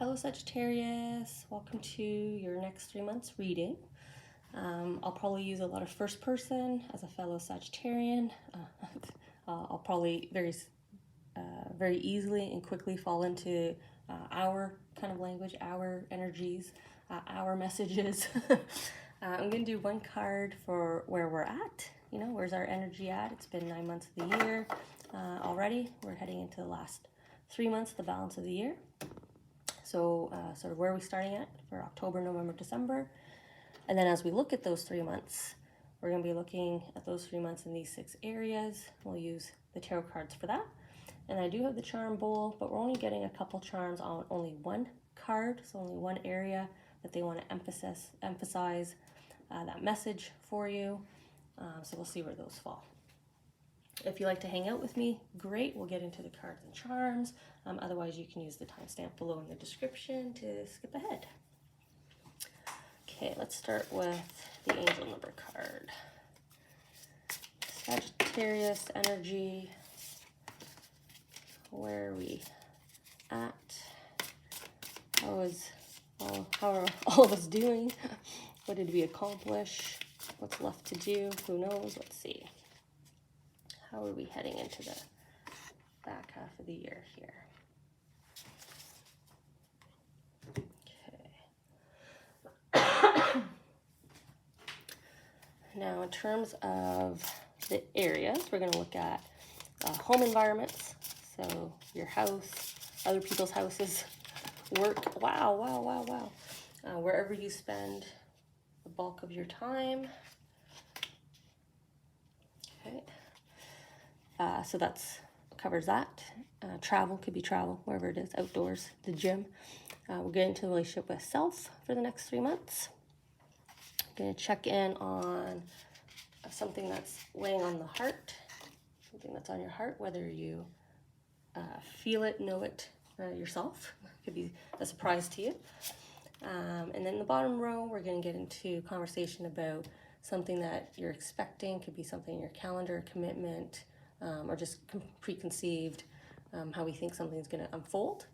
Hello Sagittarius, welcome to your next 3 months reading. I'll probably use a lot of first person as a fellow Sagittarian. I'll probably very easily and quickly fall into our kind of language, our energies, our messages. I'm going to do one card for where we're at. You know, where's our energy at? It's been 9 months of the year already. We're heading into the last 3 months, the balance of the year. So sort of where are we starting at for October, November, December? And then as we look at those 3 months, we're going to be looking at those 3 months in these 6 areas. We'll use the tarot cards for that. And I do have the charm bowl, but we're only getting a couple charms on only one card, so only one area that they want to emphasize that message for you. So we'll see where those fall. If you like to hang out with me, great. We'll get into the cards and charms. Otherwise, you can use the timestamp below in the description to skip ahead. Okay, let's start with the angel number card. Sagittarius energy. Where are we at? How are all of us doing? What did we accomplish? What's left to do? Who knows? Let's see. How are we heading into the back half of the year here? Okay. Now, in terms of the areas, we're going to look at home environments. So your house, other people's houses, work. Wow. Wherever you spend the bulk of your time. Okay. So that's covers that. Travel could be travel, wherever it is, outdoors, the gym. We'll get into the relationship with self for the next 3 months. I'm going to check in on something that's weighing on the heart, something that's on your heart, whether you feel it, know it yourself. Could be a surprise to you. And then in the bottom row, we're going to get into conversation about something that you're expecting. Could be something in your calendar, commitment, or just preconceived, how we think something's going to unfold.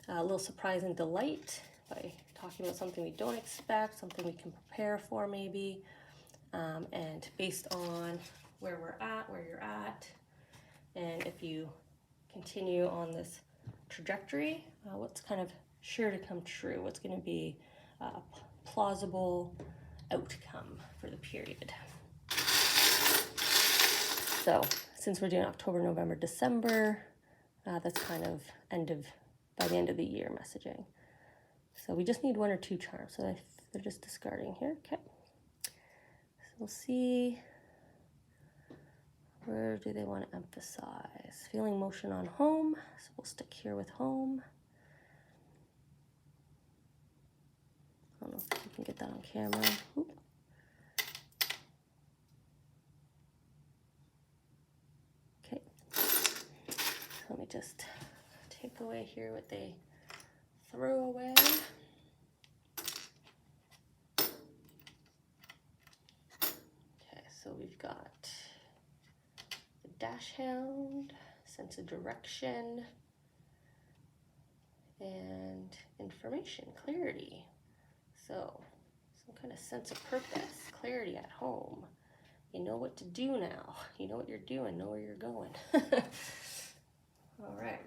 A little surprise and delight by talking about something we don't expect, something we can prepare for maybe. And based on where we're at, where you're at, and if you continue on this trajectory, what's kind of sure to come true, what's going to be a plausible outcome for the period. So since we're doing October, November, December, that's kind of by the end of the year messaging. So we just need 1 or 2 charms. So they're just discarding here. Okay. So we'll see. Where do they want to emphasize? Feeling motion on home. So we'll stick here with home. I don't know if you can get that on camera. Oop. Okay. So let me just take away here what they throw away. Okay, so we've got the dash hound, sense of direction, and information, clarity. So some kind of sense of purpose, clarity at home. You know what to do now. You know what you're doing, know where you're going. All right.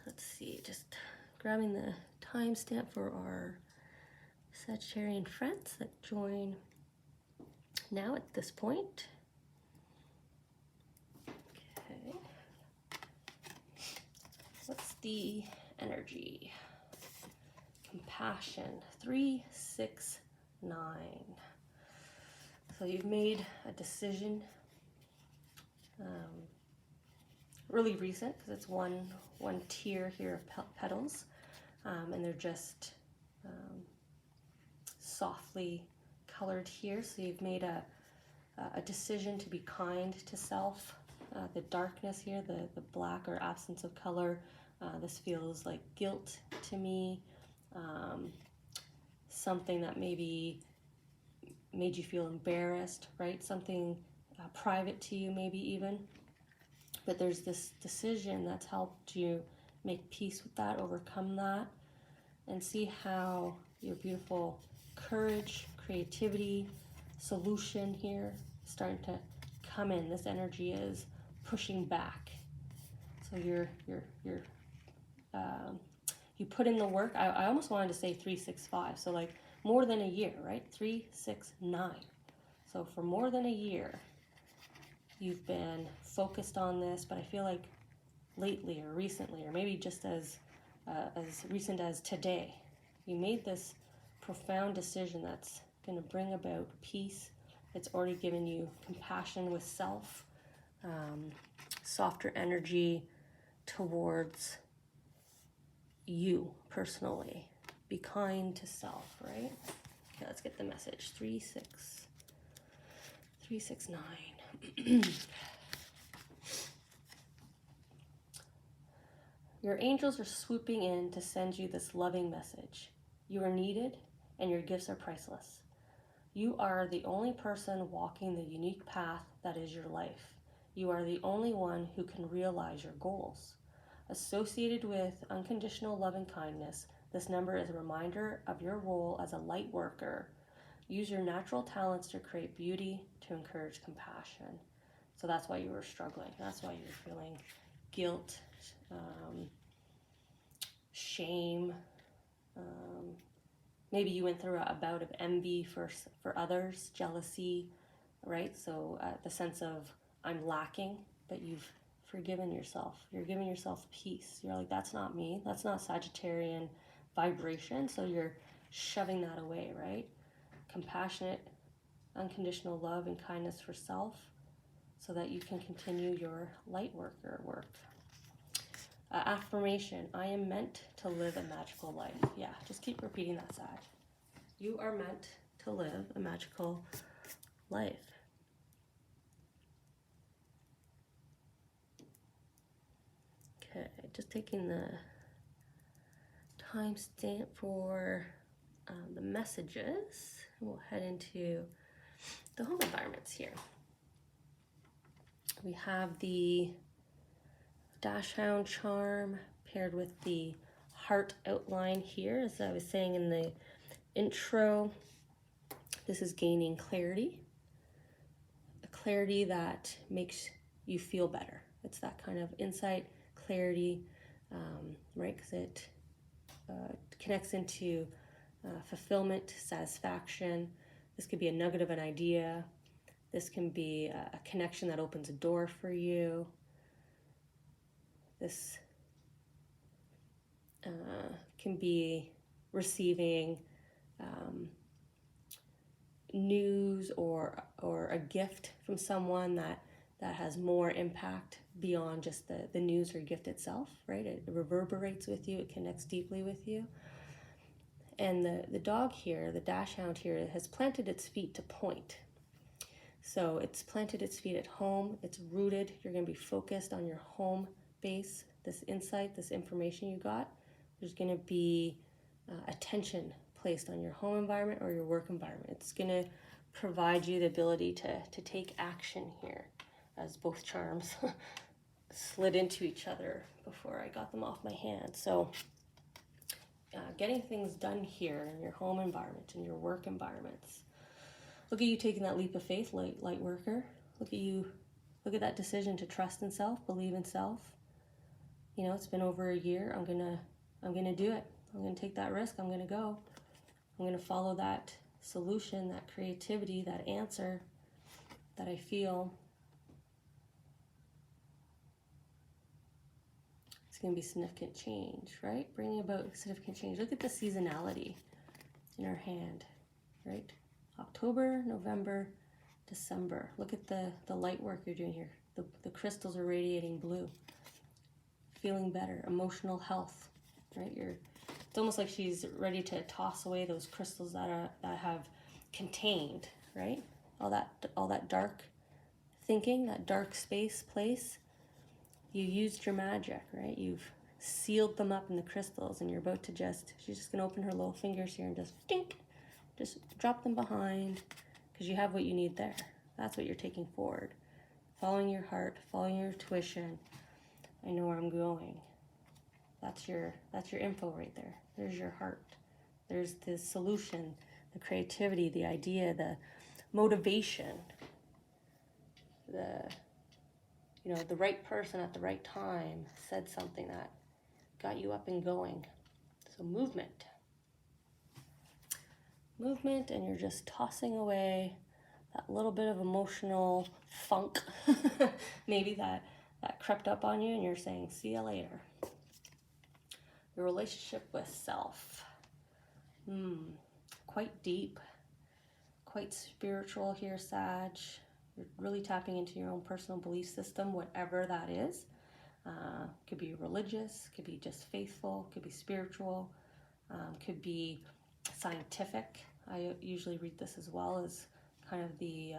Let's see, just grabbing the timestamp for our Sagittarian friends that join now at this point. Okay. What's the energy? Compassion, 3, 6, 9. So you've made a decision, really recent, because it's one tier here of petals, and they're just softly colored here. So you've made a decision to be kind to self. The darkness here, the black or absence of color, this feels like guilt to me. Something that maybe made you feel embarrassed, right? Something private to you maybe even. But there's this decision that's helped you make peace with that, overcome that, and see how your beautiful courage, creativity, solution here is starting to come in. This energy is pushing back. So you put in the work. I almost wanted to say 365. So like more than a year, right? 369. So for more than a year, you've been focused on this, but I feel like lately or recently, or maybe just as recent as today, you made this profound decision that's going to bring about peace. It's already given you compassion with self, softer energy towards you personally. Be kind to self, right? Okay, let's get the message. 369. Your angels are swooping in to send you this loving message. You are needed, and your gifts are priceless. You are the only person walking the unique path that is your life. You are the only one who can realize your goals. Associated with unconditional love and kindness, this number is a reminder of your role as a light worker. Use your natural talents to create beauty, to encourage compassion. So that's why you were struggling. That's why you're feeling guilt, shame. Maybe you went through a bout of envy for others, jealousy, right? So the sense of I'm lacking, but you've forgiven yourself. You're giving yourself peace. You're like, that's not me. That's not Sagittarian vibration. So you're shoving that away, right? Compassionate, unconditional love and kindness for self so that you can continue your light worker work. Affirmation, I am meant to live a magical life. Yeah, just keep repeating that, Sag. You are meant to live a magical life. Okay, just taking the timestamp for the messages. We'll head into the home environments here. We have the Dachshund charm paired with the heart outline here. As I was saying in the intro, this is gaining clarity, a clarity that makes you feel better. It's that kind of insight, clarity, right? Because it connects into fulfillment, satisfaction. This could be a nugget of an idea. This can be a connection that opens a door for you. This can be receiving news or a gift from someone that has more impact beyond just the news or gift itself, right? It reverberates with you, it connects deeply with you. And the dog here, the Dachshund here, has planted its feet to point. So it's planted its feet at home, it's rooted, you're gonna be focused on your home base, this insight, this information you got. There's going to be attention placed on your home environment or your work environment. It's going to provide you the ability to take action here, as both charms slid into each other before I got them off my hand. So getting things done here in your home environment, in your work environments. Look at you taking that leap of faith, light worker. Look at you, look at that decision to trust in self, believe in self. You know, it's been over a year. I'm gonna do it. I'm gonna take that risk. I'm gonna go. I'm gonna follow that solution, that creativity, that answer that I feel. It's gonna be significant change, right? Bringing about significant change. Look at the seasonality in our hand, right? October, November, December. Look at the light work you're doing here. The crystals are radiating blue. Feeling better, emotional health, right? It's almost like she's ready to toss away those crystals that have contained, right? All that dark thinking, that dark place. You used your magic, right? You've sealed them up in the crystals, and you're about to she's just gonna open her little fingers here and just dink, just drop them behind, because you have what you need there. That's what you're taking forward. Following your heart, following your intuition. I know where I'm going. That's your info right there. There's your heart. There's the solution, the creativity, the idea, the motivation, the the right person at the right time said something that got you up and going. So movement, and you're just tossing away that little bit of emotional funk, maybe that crept up on you, and you're saying, see you later. Your relationship with self, quite deep, quite spiritual here, Sag. You're really tapping into your own personal belief system, whatever that is. Could be religious, could be just faithful, could be spiritual, could be scientific. I usually read this as well as kind of the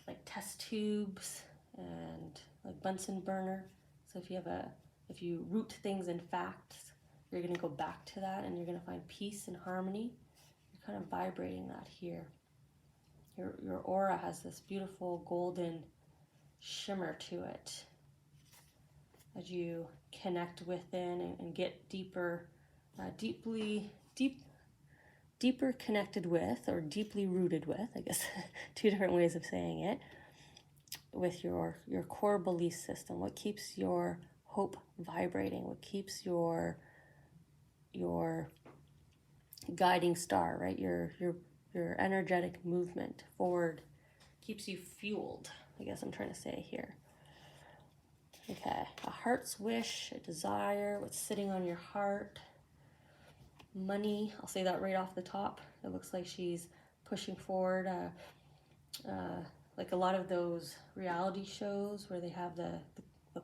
like test tubes and like Bunsen burner. So if you root things in facts, you're going to go back to that, and you're going to find peace and harmony. You're kind of vibrating that here. Your aura has this beautiful golden shimmer to it as you connect within and get deeper, deeper connected with, or deeply rooted with, I guess, two different ways of saying it, with your core belief system. What keeps your hope vibrating? What keeps your guiding star, right? Your energetic movement forward keeps you fueled, I guess I'm trying to say here. Okay, a heart's wish, a desire, what's sitting on your heart. Money, I'll say that right off the top. It looks like she's pushing forward, like a lot of those reality shows where they have the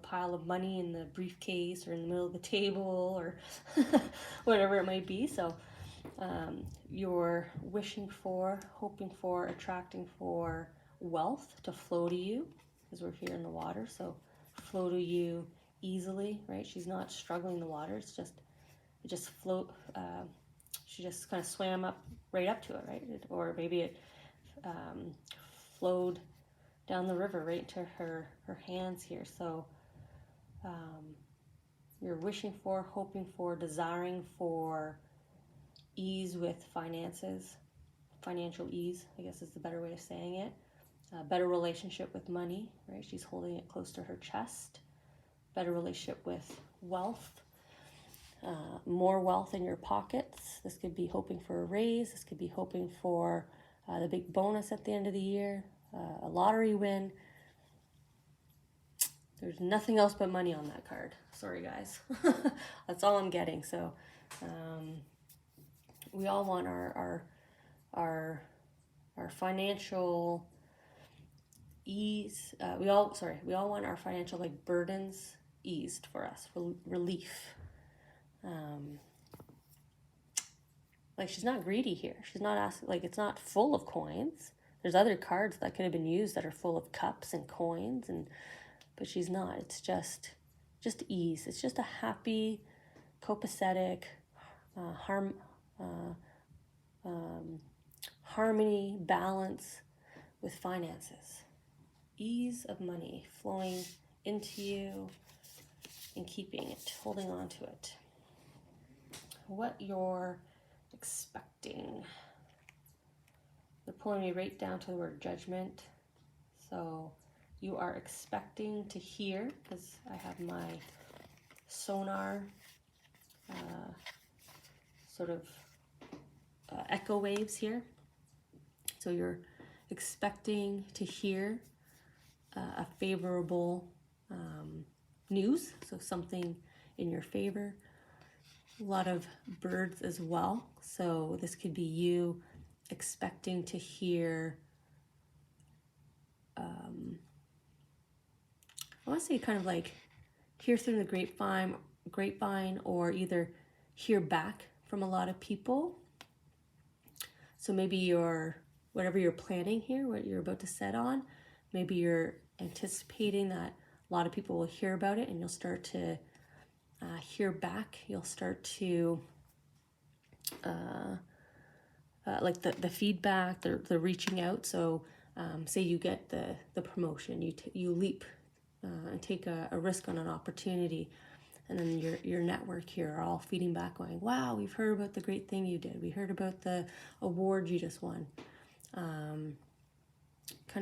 pile of money in the briefcase or in the middle of the table or whatever it might be. So you're wishing for, hoping for, attracting for wealth to flow to you, because we're here in the water. So flow to you easily, right? She's not struggling the water. It just float. She just kind of swam right up to it, right? Or maybe it flowed down the river right into her hands here. So you're wishing for, hoping for, desiring for ease with finances, financial ease, I guess is the better way of saying it. Better relationship with money, right? She's holding it close to her chest. Better relationship with wealth. More wealth in your pockets. This could be hoping for a raise. This could be hoping for the big bonus at the end of the year, a lottery win. There's nothing else but money on that card. Sorry, guys. That's all I'm getting. So we all want our financial ease. We all want our financial burdens eased for us, relief. She's not greedy here. She's not asking, it's not full of coins. There's other cards that could have been used that are full of cups and coins, but she's not. It's just ease. It's just a happy, copacetic, harmony, balance with finances. Ease of money flowing into you and keeping it, holding on to it. What you're expecting. They're pulling me right down to the word judgment. So you are expecting to hear, because I have my sonar echo waves here. So you're expecting to hear a favorable news, so something in your favor. A lot of birds as well. So this could be you expecting to hear, I want to say kind of like hear through the grapevine, or either hear back from a lot of people. So maybe whatever you're planning here, what you're about to set on, maybe you're anticipating that a lot of people will hear about it, and you'll start to hear back. You'll start to the feedback, the reaching out. So say you get the promotion, you leap and take a risk on an opportunity. And then your network here are all feeding back going, wow, we've heard about the great thing you did. We heard about the award you just won. Kind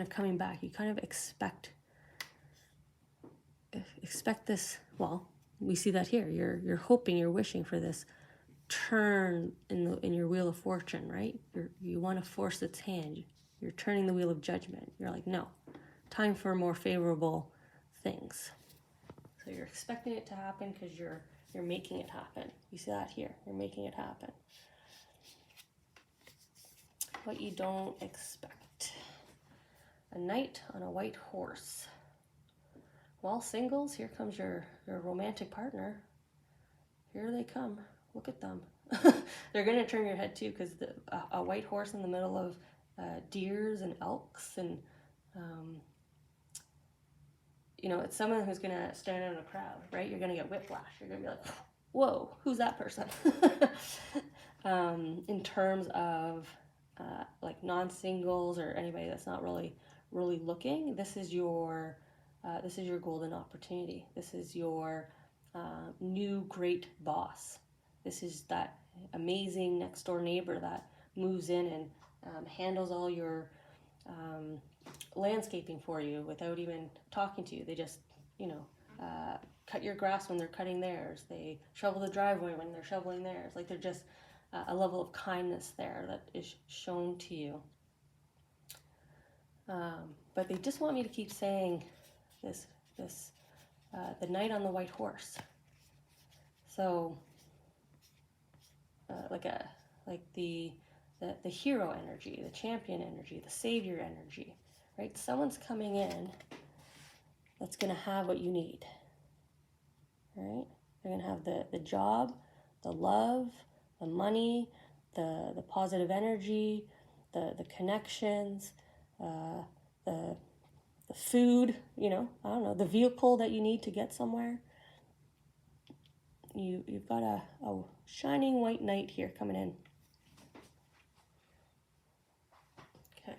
of coming back. You kind of expect this. Well, we see that here. You're hoping, you're wishing for this turn in your wheel of fortune, right? You want to force its hand. You're turning the wheel of judgment. You're like, no, time for more favorable things. So you're expecting it to happen because you're making it happen. You see that here. You're making it happen. What you don't expect. A knight on a white horse. Well, singles, here comes your romantic partner. Here they come. Look at them. They're going to turn your head too, because a white horse in the middle of deers and elks, and it's someone who's going to stand out in a crowd, right? You're going to get whiplash. You're going to be like, whoa, who's that person? In terms of like non-singles or anybody that's not really looking, this is your golden opportunity. This is your new great boss. This is that amazing next door neighbor that moves in and handles all your landscaping for you without even talking to you. They just, cut your grass when they're cutting theirs. They shovel the driveway when they're shoveling theirs. Like, they're just a level of kindness there that is shown to you. But they just want me to keep saying this the knight on the white horse. So like the hero energy, the champion energy, the savior energy, right? Someone's coming in that's going to have what you need, right? They're going to have the job, the love, the money, the positive energy, the connections, the food, I don't know, the vehicle that you need to get somewhere. You've got a shining white knight here coming in. Okay.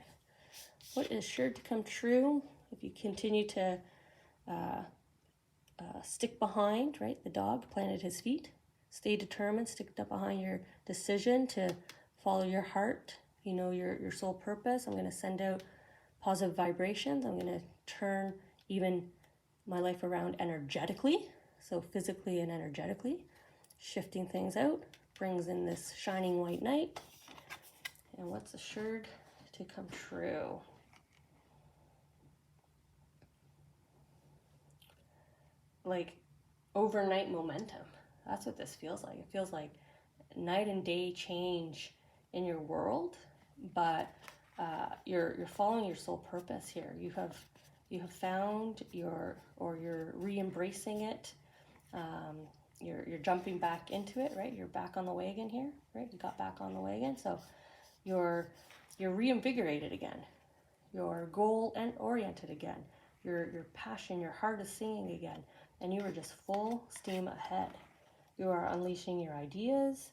What is sure to come true if you continue to stick behind, right? The dog planted his feet. Stay determined, stick up behind your decision to follow your heart, your soul purpose. I'm going to send out positive vibrations. I'm going to turn even my life around energetically. So physically and energetically, shifting things out, brings in this shining white knight. And what's assured to come true? Like overnight momentum. That's what this feels like. It feels like night and day change in your world, but you're following your soul purpose here. You have found you're re-embracing it. You're jumping back into it, right? You're back on the wagon here, right? You got back on the wagon, so you're reinvigorated again. You're goal and oriented again. Your passion, your heart is singing again, and you are just full steam ahead. You are unleashing your ideas.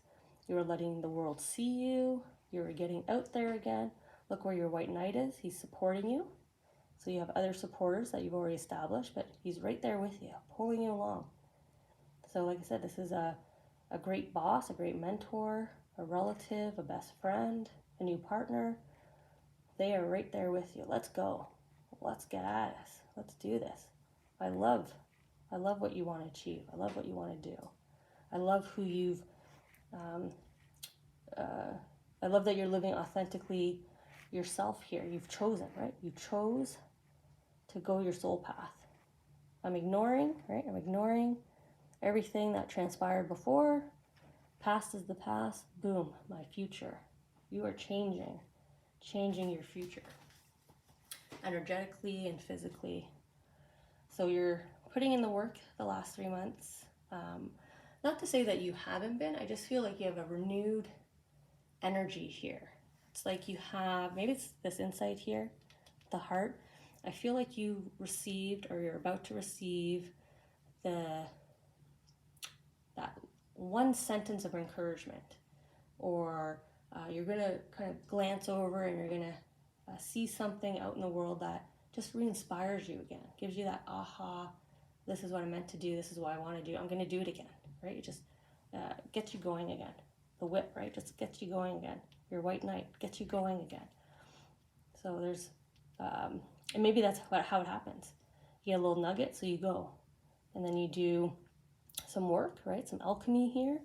You are letting the world see you. You are getting out there again. Look where your white knight is. He's supporting you. So you have other supporters that you've already established, but he's right there with you, pulling you along. So like I said, this is a great boss, a great mentor, a relative, a best friend, a new partner. They are right there with you. Let's go. Let's get at us. Let's do this. I love what you want to achieve. I love what you want to do. I love who you've, I love that you're living authentically yourself here. You've chosen, right? You chose to go your soul path. I'm ignoring, right? I'm ignoring everything that transpired before. Past is the past. Boom, my future. You are changing your future. Energetically and physically. So you're putting in the work the last 3 months. Not to say that you haven't been, I just feel like you have a renewed energy here. It's like you have, maybe it's this insight here, the heart. I feel like you received, or you're about to receive, that one sentence of encouragement, or you're going to kind of glance over and you're going to see something out in the world that just re-inspires you again, gives you that aha, this is what I'm meant to do, this is what I want to do, I'm going to do it again, right? It just gets you going again. The whip, right, just gets you going again. Your white knight gets you going again. So there's, and maybe that's how it happens. You get a little nugget, so you go. And then you do some work, right, some alchemy here,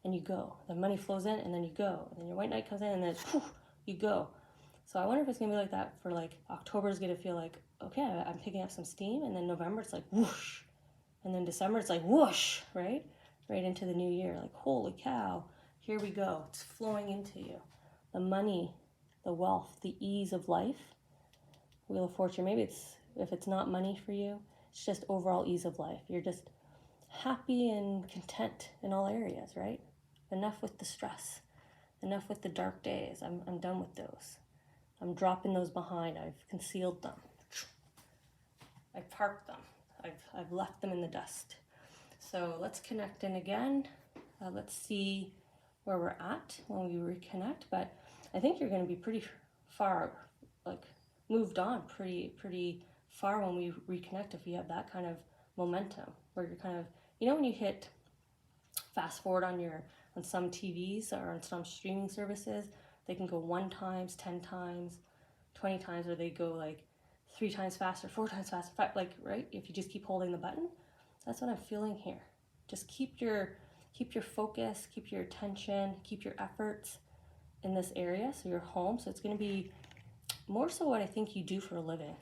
and you go. The money flows in, and then you go. And then your white knight comes in, and then whew, you go. So I wonder if it's going to be like that for like October is going to feel like, okay, I'm picking up some steam, and then November it's like whoosh. And then December it's like whoosh, right? Right into the new year. Like, holy cow, here we go. It's flowing into you. The money, the wealth, the ease of life. Wheel of Fortune, maybe if it's not money for you, it's just overall ease of life. You're just happy and content in all areas, right? Enough with the stress. Enough with the dark days. I'm done with those. I'm dropping those behind. I've concealed them. I've parked them. I've left them in the dust. So let's connect in again. Let's see where we're at when we reconnect. But I think you're going to be pretty far, like moved on pretty far when we reconnect if you have that kind of momentum where you're kind of, you know, when you hit fast forward on some TVs or on some streaming services, they can go 1 times, 10 times, 20 times, or they go like 3 times faster, 4 times faster, 5, like, right? If you just keep holding the button, that's what I'm feeling here. Just keep your focus, keep your attention, keep your efforts in this area, so your home. So it's going to be more so what I think you do for a living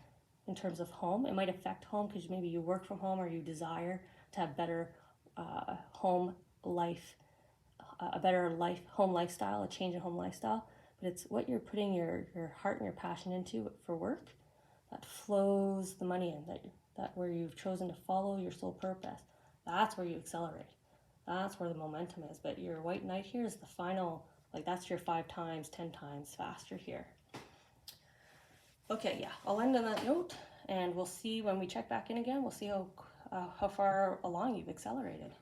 in terms of home. It might affect home because maybe you work from home or you desire to have better home life, a better home lifestyle, a change in home lifestyle. But it's what you're putting your heart and your passion into for work that flows the money in, that where you've chosen to follow your soul purpose. That's where you accelerate. That's where the momentum is. But your white knight here is the final, like that's your 5 times, 10 times faster here. Okay, yeah, I'll end on that note, and we'll see when we check back in again. We'll see how far along you've accelerated.